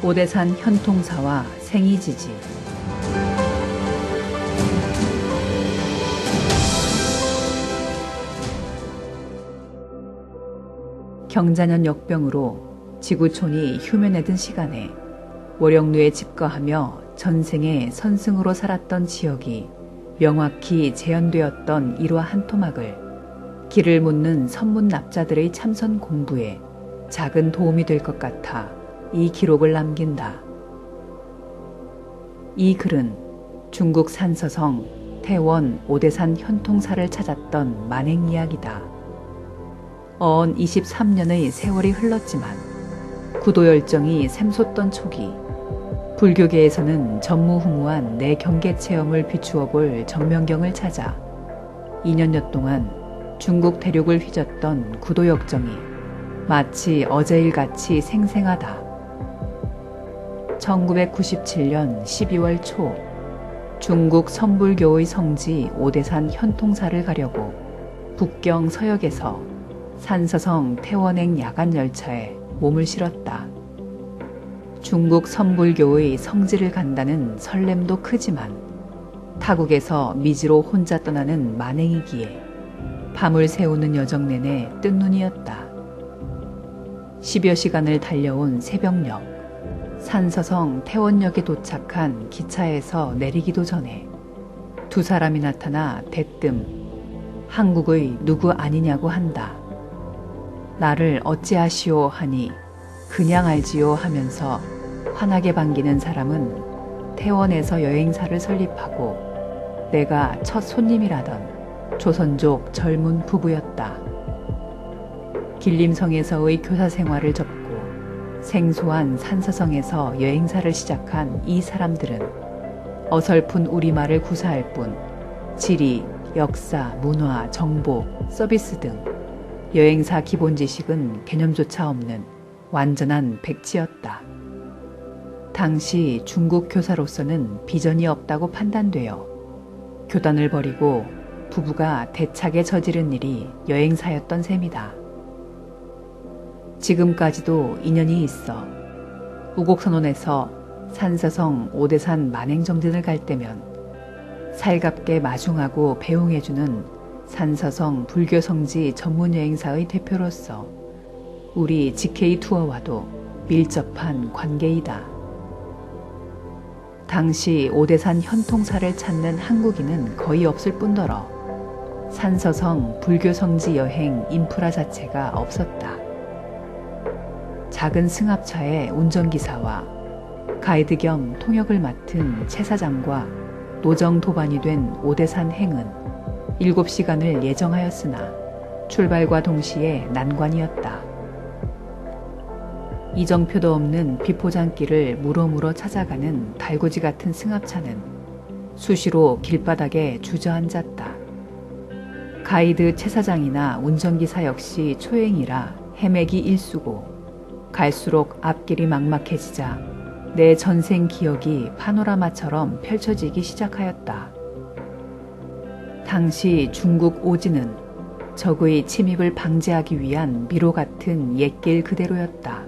오대산 현통사와 생이지지. 경자년 역병으로 지구촌이 휴면해든 시간에 월영루에 집거하며 전생에 선승으로 살았던 지역이 명확히 재현되었던 일화 한 토막을 길을 묻는 선문 납자들의 참선 공부에 작은 도움이 될 것 같아 이 기록을 남긴다. 이 글은 중국 산서성 태원 오대산 현통사를 찾았던 만행 이야기다. 어언 23년의 세월이 흘렀지만 구도 열정이 샘솟던 초기 불교계에서는 전무후무한 내 경계 체험을 비추어 볼 정명경을 찾아 2년여 동안 중국 대륙을 휘젓던 구도 역정이 마치 어제일같이 생생하다. 1997년 12월 초 중국 선불교의 성지 오대산 현통사를 가려고 북경 서역에서 산서성 태원행 야간 열차에 몸을 실었다. 중국 선불교의 성지를 간다는 설렘도 크지만 타국에서 미지로 혼자 떠나는 만행이기에 밤을 새우는 여정 내내 뜬 눈이었다. 10여 시간을 달려온 새벽녘 산서성 태원역에 도착한 기차에서 내리기도 전에 두 사람이 나타나 대뜸 한국의 누구 아니냐고 한다. 나를 어찌아시오 하니 그냥 알지요 하면서 환하게 반기는 사람은 태원에서 여행사를 설립하고 내가 첫 손님이라던 조선족 젊은 부부였다. 길림성에서의 교사 생활을 접고 생소한 산서성에서 여행사를 시작한 이 사람들은 어설픈 우리말을 구사할 뿐 지리, 역사, 문화, 정보, 서비스 등 여행사 기본 지식은 개념조차 없는 완전한 백지였다. 당시 중국 교사로서는 비전이 없다고 판단되어 교단을 버리고 부부가 대차게 저지른 일이 여행사였던 셈이다. 지금까지도 인연이 있어 우곡선원에서 산서성 오대산 만행정진을 갈 때면 살갑게 마중하고 배웅해주는 산서성 불교성지 전문여행사의 대표로서 우리 GK 투어와도 밀접한 관계이다. 당시 오대산 현통사를 찾는 한국인은 거의 없을 뿐더러 산서성 불교성지 여행 인프라 자체가 없었다. 작은 승합차의 운전기사와 가이드 겸 통역을 맡은 채 사장과 노정 도반이 된 오대산 행은 7시간을 예정하였으나 출발과 동시에 난관이었다. 이정표도 없는 비포장길을 물어물어 찾아가는 달고지 같은 승합차는 수시로 길바닥에 주저앉았다. 가이드 채 사장이나 운전기사 역시 초행이라 헤매기 일쑤고 갈수록 앞길이 막막해지자 내 전생 기억이 파노라마처럼 펼쳐지기 시작하였다. 당시 중국 오지는 적의 침입을 방지하기 위한 미로 같은 옛길 그대로였다.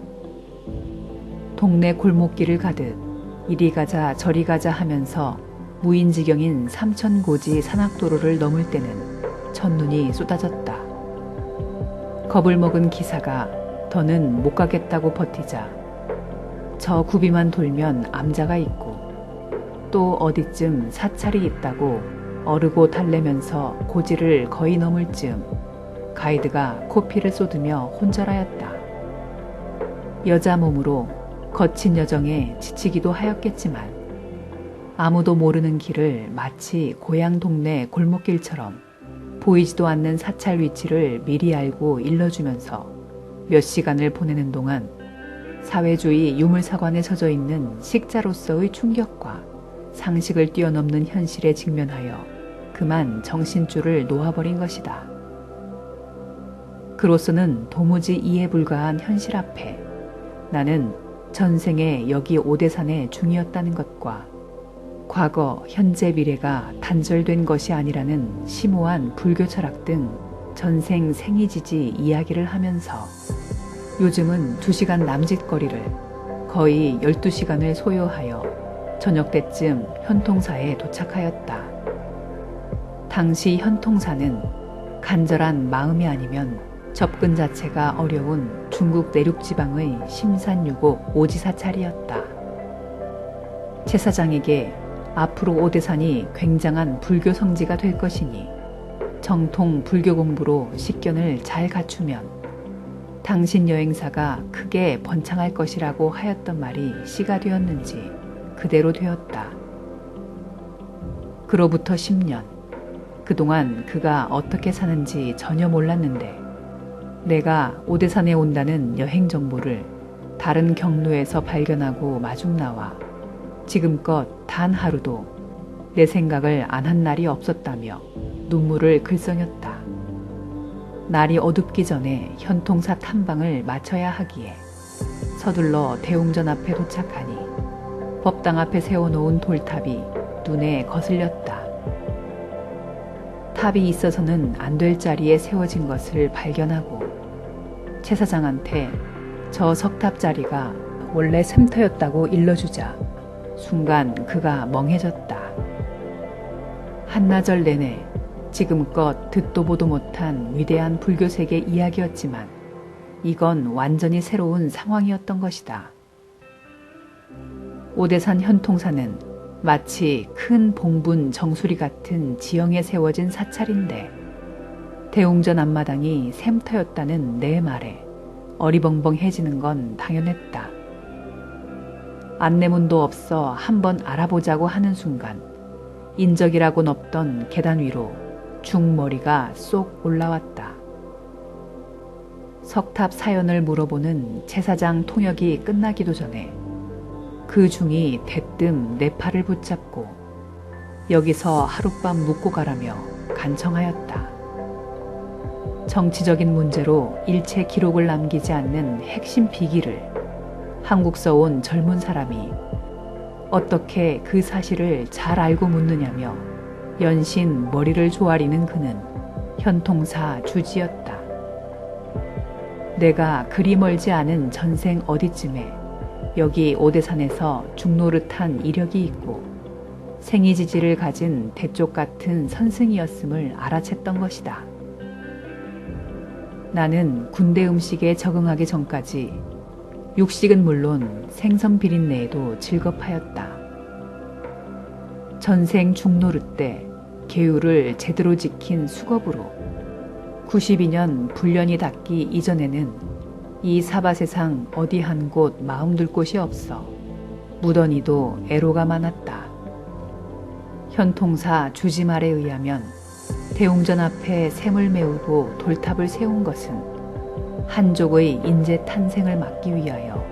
동네 골목길을 가듯 이리 가자 저리 가자 하면서 무인지경인 삼천고지 산악도로를 넘을 때는 첫눈이 쏟아졌다. 겁을 먹은 기사가 더는 못 가겠다고 버티자 저 구비만 돌면 암자가 있고 또 어디쯤 사찰이 있다고 어르고 달래면서 고지를 거의 넘을 즈음 가이드가 코피를 쏟으며 혼절하였다. 여자 몸으로 거친 여정에 지치기도 하였겠지만 아무도 모르는 길을 마치 고향 동네 골목길처럼 보이지도 않는 사찰 위치를 미리 알고 일러주면서 몇 시간을 보내는 동안 사회주의 유물사관에 젖어 있는 식자로서의 충격과 상식을 뛰어넘는 현실에 직면하여 그만 정신줄을 놓아버린 것이다. 그로서는 도무지 이해 불가한 현실 앞에 나는 전생에 여기 오대산의 중이었다는 것과 과거, 현재, 미래가 단절된 것이 아니라는 심오한 불교 철학 등 전생 생이지지 이야기를 하면서 요즘은 2시간 남짓거리를 거의 12시간을 소요하여 저녁 때쯤 현통사에 도착하였다. 당시 현통사는 간절한 마음이 아니면 접근 자체가 어려운 중국 내륙지방의 심산유곡 오지사찰이었다. 최 사장에게 앞으로 오대산이 굉장한 불교 성지가 될 것이니 정통 불교 공부로 식견을 잘 갖추면 당신 여행사가 크게 번창할 것이라고 하였던 말이 씨가 되었는지 그대로 되었다. 그로부터 10년, 그동안 그가 어떻게 사는지 전혀 몰랐는데 내가 오대산에 온다는 여행 정보를 다른 경로에서 발견하고 마중 나와 지금껏 단 하루도 내 생각을 안 한 날이 없었다며 눈물을 글썽였다. 날이 어둡기 전에 현통사 탐방을 마쳐야 하기에 서둘러 대웅전 앞에 도착하니 법당 앞에 세워놓은 돌탑이 눈에 거슬렸다. 탑이 있어서는 안 될 자리에 세워진 것을 발견하고 최 사장한테 저 석탑 자리가 원래 샘터였다고 일러주자 순간 그가 멍해졌다. 한나절 내내 지금껏 듣도 보도 못한 위대한 불교 세계 이야기였지만 이건 완전히 새로운 상황이었던 것이다. 오대산 현통사는 마치 큰 봉분 정수리 같은 지형에 세워진 사찰인데 대웅전 앞마당이 샘터였다는 내 말에 어리벙벙해지는 건 당연했다. 안내문도 없어 한번 알아보자고 하는 순간 인적이라곤 없던 계단 위로 중머리가 쏙 올라왔다. 석탑 사연을 물어보는 최 사장 통역이 끝나기도 전에 그 중이 대뜸 내 팔을 붙잡고 여기서 하룻밤 묵고 가라며 간청하였다. 정치적인 문제로 일체 기록을 남기지 않는 핵심 비기를 한국서 온 젊은 사람이 어떻게 그 사실을 잘 알고 묻느냐며 연신 머리를 조아리는 그는 현통사 주지였다. 내가 그리 멀지 않은 전생 어디쯤에 여기 오대산에서 중노릇한 이력이 있고 생이지지를 가진 대쪽 같은 선승이었음을 알아챘던 것이다. 나는 군대 음식에 적응하기 전까지 육식은 물론 생선 비린내에도 질겁하였다. 전생 중노릇 때 계율을 제대로 지킨 수겁으로 92년 불련이 닿기 이전에는 이 사바세상 어디 한 곳 마음 둘 곳이 없어 무던히도 애로가 많았다. 현통사 주지 말에 의하면 대웅전 앞에 샘을 메우고 돌탑을 세운 것은 한족의 인재 탄생을 막기 위하여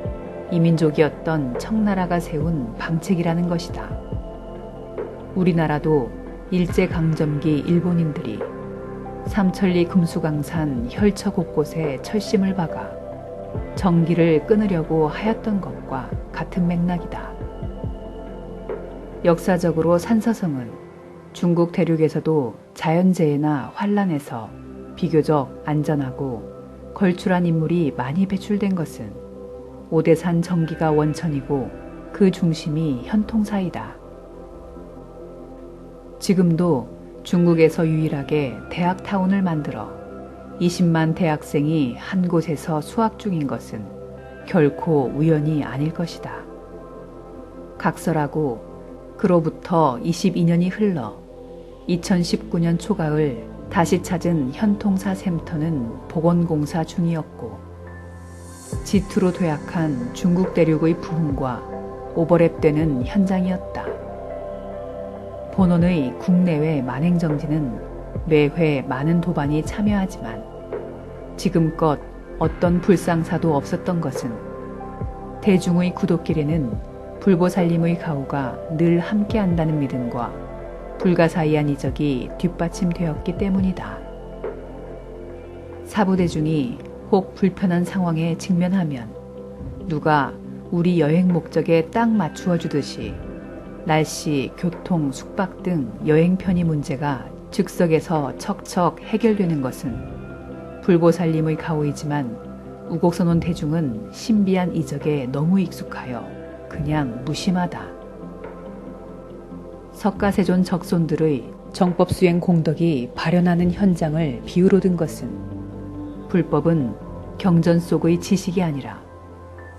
이민족이었던 청나라가 세운 방책이라는 것이다. 우리나라도 일제강점기 일본인들이 삼천리 금수강산 혈처 곳곳에 철심을 박아 전기를 끊으려고 하였던 것과 같은 맥락이다. 역사적으로 산서성은 중국 대륙에서도 자연재해나 환란에서 비교적 안전하고 걸출한 인물이 많이 배출된 것은 오대산 정기가 원천이고 그 중심이 현통사이다. 지금도 중국에서 유일하게 대학타운을 만들어 20만 대학생이 한 곳에서 수학 중인 것은 결코 우연이 아닐 것이다. 각설하고 그로부터 22년이 흘러 2019년 초가을 다시 찾은 현통사 샘터는 복원공사 중이었고 지투로 퇴학한 중국 대륙의 부흥과 오버랩되는 현장이었다. 본원의 국내외 만행정지는 매회 많은 도반이 참여하지만 지금껏 어떤 불상사도 없었던 것은 대중의 구독길에는 불보살림의 가호가 늘 함께한다는 믿음과 불가사의한 이적이 뒷받침되었기 때문이다. 사부대중이 혹 불편한 상황에 직면하면 누가 우리 여행 목적에 딱 맞추어 주듯이 날씨, 교통, 숙박 등 여행 편의 문제가 즉석에서 척척 해결되는 것은 불보살림의 가호이지만 우곡선원 대중은 신비한 이적에 너무 익숙하여 그냥 무심하다. 석가세존 적손들의 정법수행 공덕이 발현하는 현장을 비유로 든 것은 불법은 경전 속의 지식이 아니라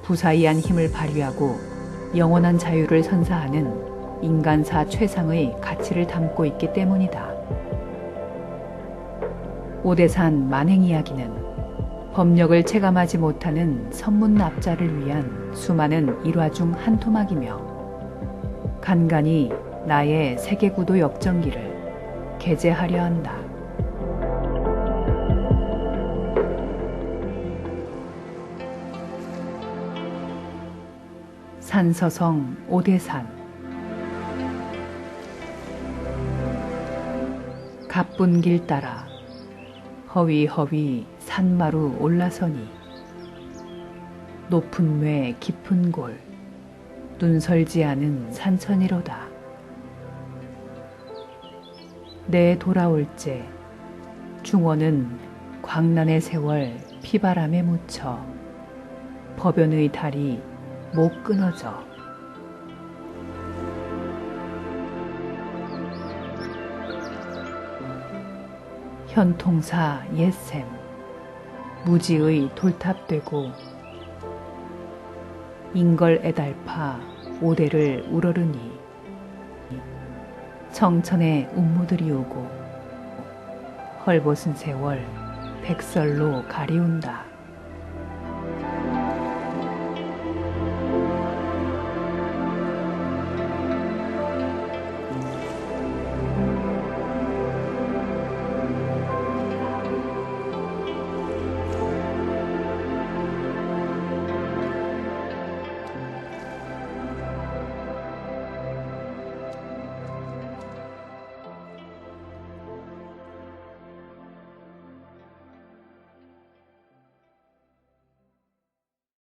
부사이한 힘을 발휘하고 영원한 자유를 선사하는 인간사 최상의 가치를 담고 있기 때문이다. 오대산 만행 이야기는 법력을 체감하지 못하는 선문납자를 위한 수많은 일화 중 한 토막이며 간간히 나의 세계구도 역전기를 게재하려 한다. 산서성 오대산. 가쁜 길 따라 허위허위 산마루 올라서니 높은 뇌 깊은 골 눈설지 않은 산천이로다. 내 돌아올 째 중원은 광란의 세월 피바람에 묻혀 법연의 달이 못 끊어져. 현통사 옛샘 무지의 돌탑되고 인걸 애달파 오대를 우러르니 청천에 운무들이 오고 헐벗은 세월 백설로 가리운다.